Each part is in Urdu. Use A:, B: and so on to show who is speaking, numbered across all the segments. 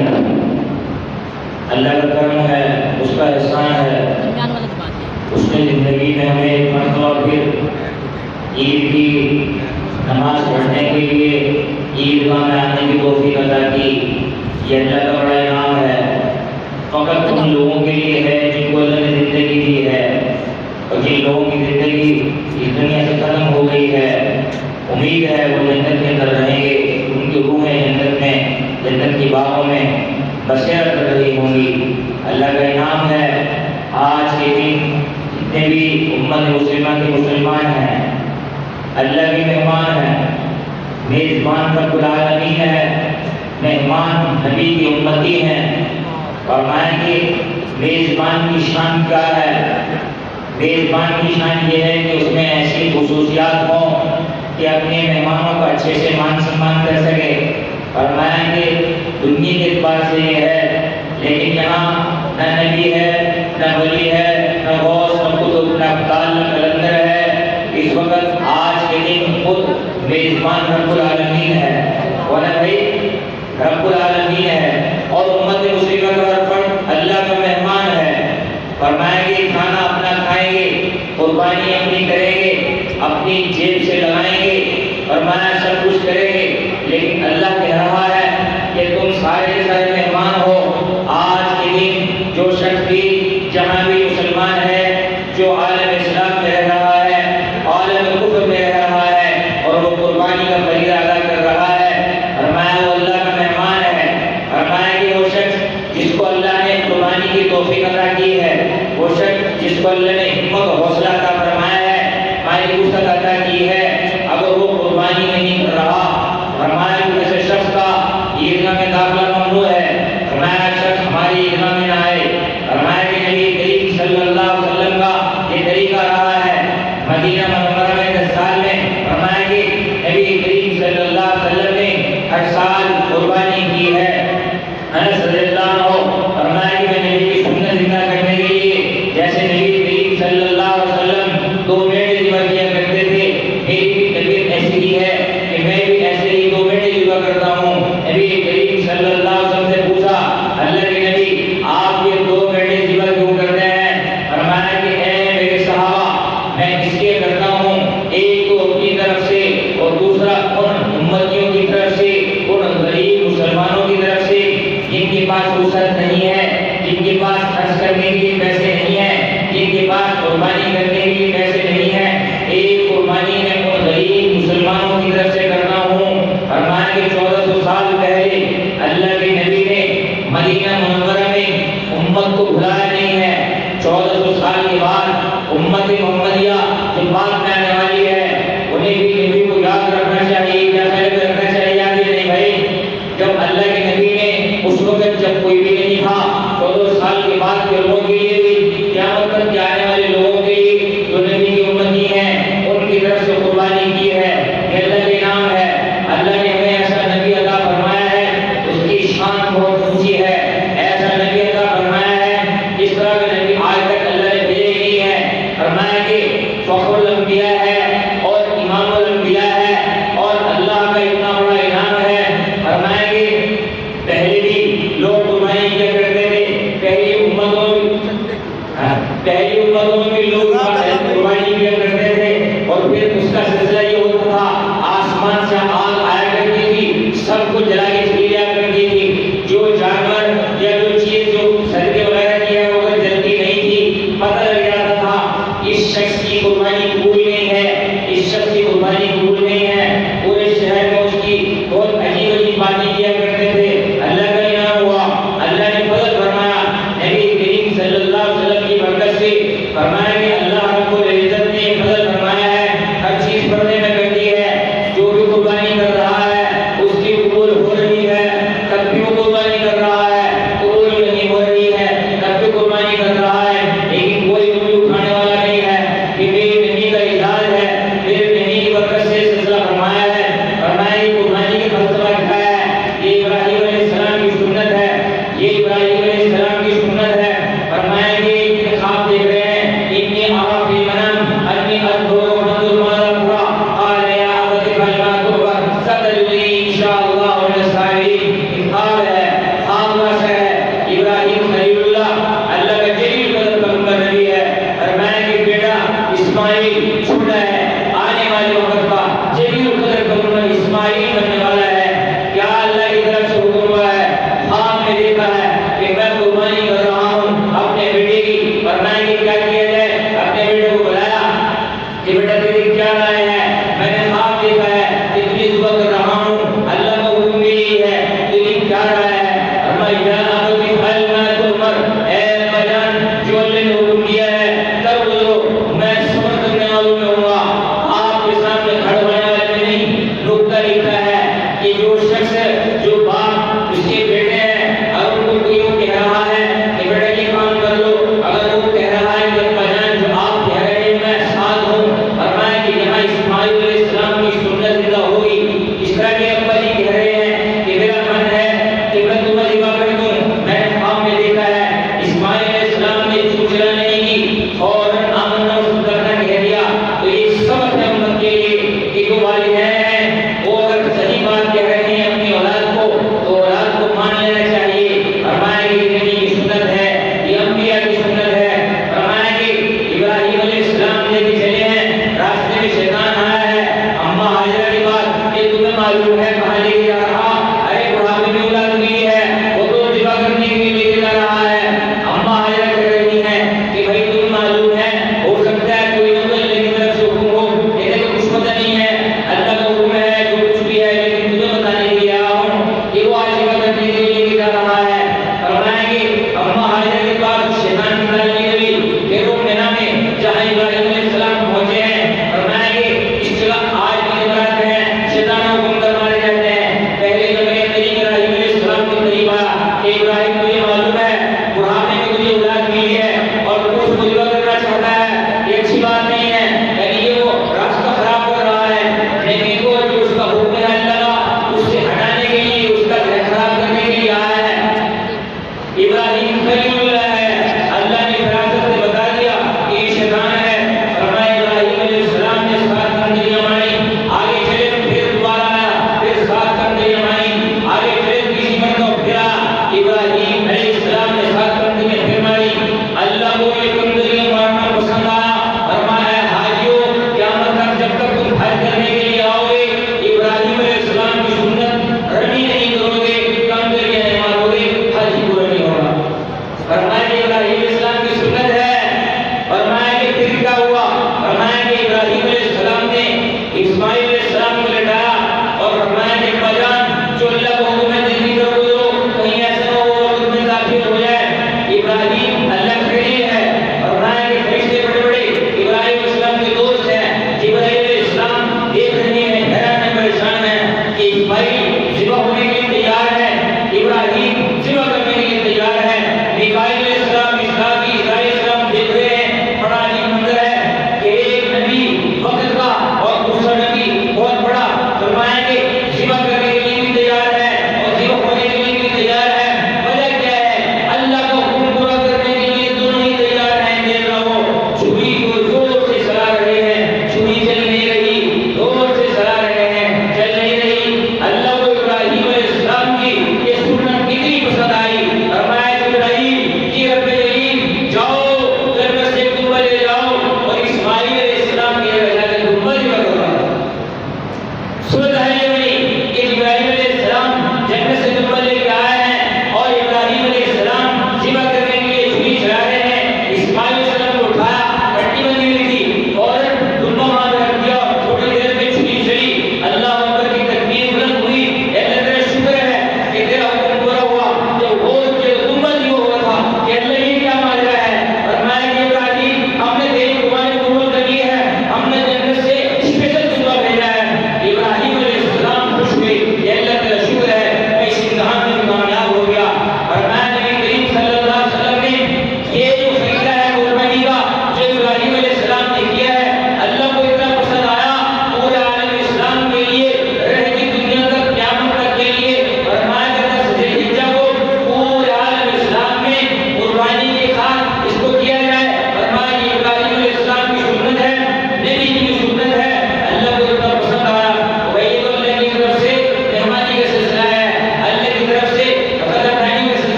A: نہیں ہے، اللہ کا کرم ہے، اس کا احسان ہے، اس نے زندگی میں ہمیں ایک مرتبہ پھر عید کی نماز پڑھنے کے لیے عیدگاہ میں آنے کی توفیق عطا کی۔ یہ اللہ کا بڑا انعام ہے، فقط ان لوگوں کے لیے ہے جن کو اللہ نے زندگی دی ہے، اور جن لوگوں کی زندگی اس دنیا سے ختم ہو گئی ہے امید ہے وہ جنت کے اندر رہیں گے، ان کی روحیں جنت میں، جنت کی باغوں میں بسیر کر رہی ہوں گی۔ اللہ کا انعام ہے آج کے دن جتنے بھی امت مسلمہ کے مسلمان ہیں اللہ کے مہمان ہیں، میزبان رب العالمین ہے، مہمان نبی کی امتی ہیں۔ فرمایا کہ میزبان کی شان کیا ہے؟ میزبان کی شان یہ ہے کہ اس میں ایسی خصوصیات ہوں کہ اپنے مہمانوں کا اچھے سے مان سمان کر سکے۔ فرمایا کہ دنیا کے اعتبار سے یہ ہے، لیکن یہاں نہ نبی ہے، نہ ولی ہے، نہ غوث، نہ قطب، نہ ابدال، نہ قلندر ہے۔ اس وقت آج کے دن خود میزبان رب العالمین ہے، اور بھائی رب العالمین ہے، اور امت مسلمہ کا ہر فرد اللہ کا مہمان ہے۔ فرمایا کہ کھانا اپنا کھائیں گے، قربانی اپنی کریں گے، اپنی جیب سے لگائیں گے، فرمایا سب کچھ کریں گے، لیکن اللہ کہہ رہا ہے کہ تم سارے سارے مہمان ہو۔ آج کے دن جو شخص بھی جہاں بھی مسلمان ہے، جو عالم اسلام میں رہ رہا ہے، عالم کفر میں رہ رہا ہے، اور وہ قربانی کا فریضہ ادا کر رہا ہے، فرمایا وہ اللہ کا مہمان ہے۔ فرمایا کہ وہ شخص جس کو اللہ نے قربانی کی توفیق عطا کی ہے، وہ شخص جس کو اللہ نے ہمت و حوصلہ عطا فرمایا ہے، مالی وسعت عطا کی ہے، اگر وہ قربانی نہیں کر رہا، فرمایا کہ ایسے شخص کا عیدگاہ میں داخلہ ممنوع ہے۔ فرمایا شخص ہماری عیدگاہ میں نہ آئے۔ فرمایا کہ نبی کریم صلی اللہ علیہ وسلم کا یہ طریقہ رہا ہے مدینہ منورہ میں 10 سال میں۔ فرمایا کہ نبی کریم صلی اللہ علیہ وسلم نے ہر سال قربانی کی ہے۔ انس رضی اللہ عنہ فرمایا کہ میں نبی کی سنت زندہ کرنے کے لیے جیسے نبی کریم صلی اللہ علیہ وسلم 2 میڑے ذبح کیا کرتے تھے، میری بھی طبیعت ایسی ہی ہے کہ میں بھی ایسے ہی 2 میڑے ذبح کرتا ہوں۔ نبی کریم صلی اللہ علیہ وسلم سے پوچھا، اللہ کے نبی آپ یہ 2 میڑے ذبح کیوں کرتے ہیں؟ فرمایا کہ اے میرے صحابہ، میں اس لیے کرتا ہوں، ایک تو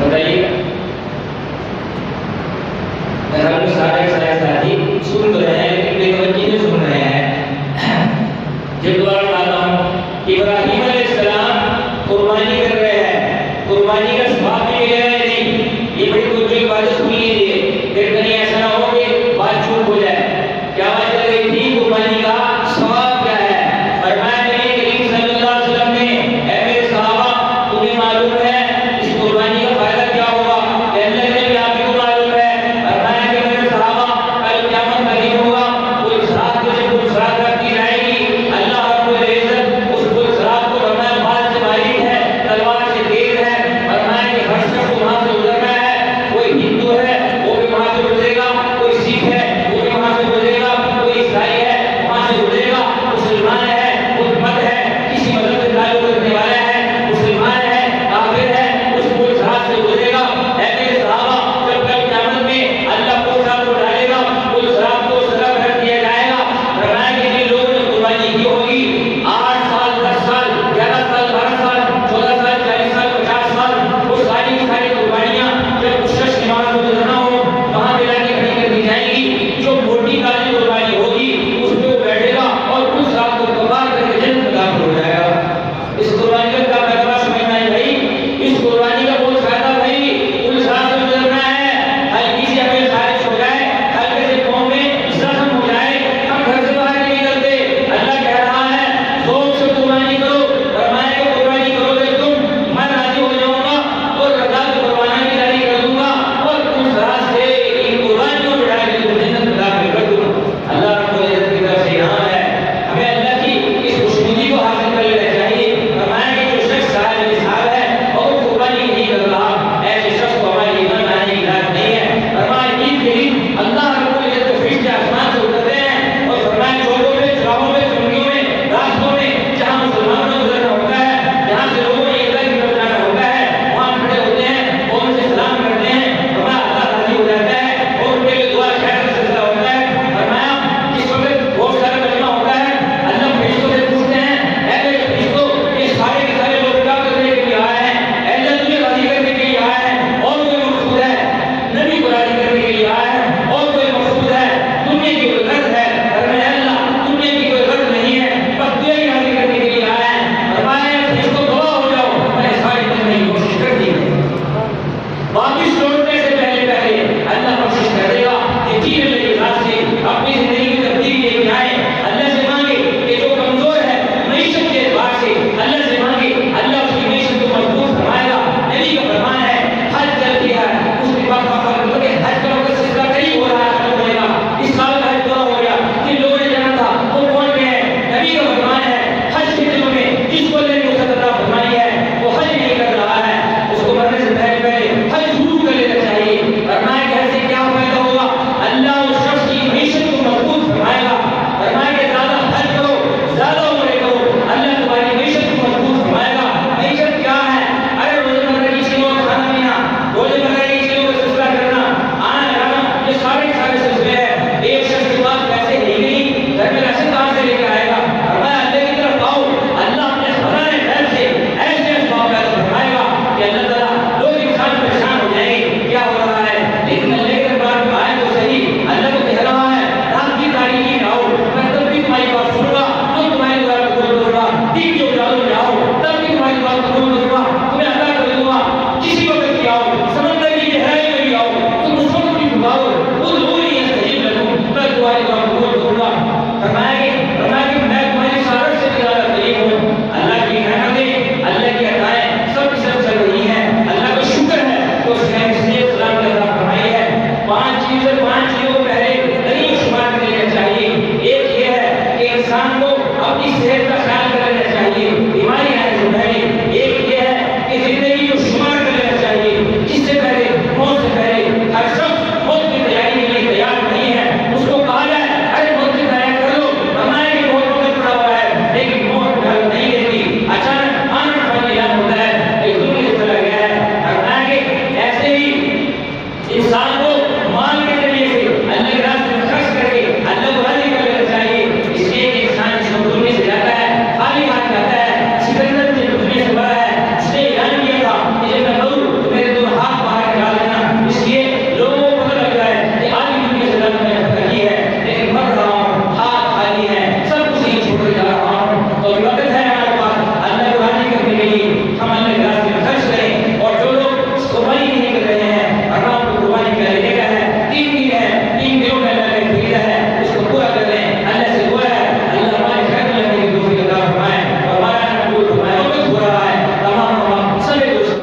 A: بتائیے گا؟ ہم سارے ساتھی سن تو رہے ہیں لیکن بے توجہی سے سن رہے ہیں. جب دوبارہ بتاتا ہوں، ابراہیم علیہ السلام قربانی کر رہے ہیں، قربانی کا ثواب